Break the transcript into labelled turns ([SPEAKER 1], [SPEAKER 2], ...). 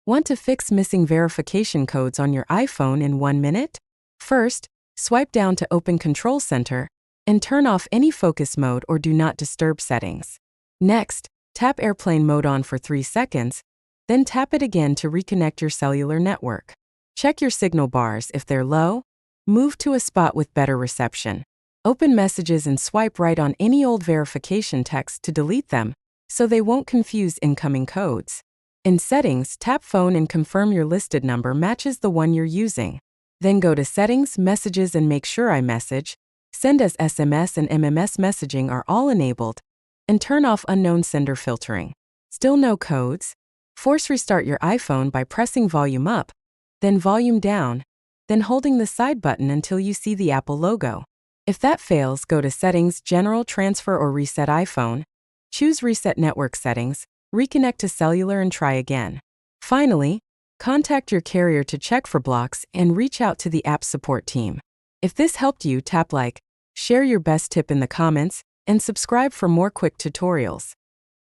[SPEAKER 1] Want to fix missing verification codes on your iPhone in 1 minute? First, swipe down to open Control Center and turn off any focus mode or do not disturb settings. Next, tap airplane mode on for 3 seconds, then tap it again to reconnect your cellular network. Check your signal bars. If they're low, move to a spot with better reception. Open Messages and swipe right on any old verification text to delete them, so they won't confuse incoming codes. In Settings, tap Phone and confirm your listed number matches the one you're using. Then go to Settings, Messages and make sure iMessage, Send as SMS and MMS messaging are all enabled, and turn off unknown sender filtering. Still no codes? Force restart your iPhone by pressing volume up, then volume down, then holding the side button until you see the Apple logo. If that fails, go to Settings, General, Transfer or Reset iPhone. Choose Reset Network Settings, reconnect to cellular and try again. Finally, contact your carrier to check for blocks and reach out to the app support team. If this helped you, tap like, share your best tip in the comments, and subscribe for more quick tutorials.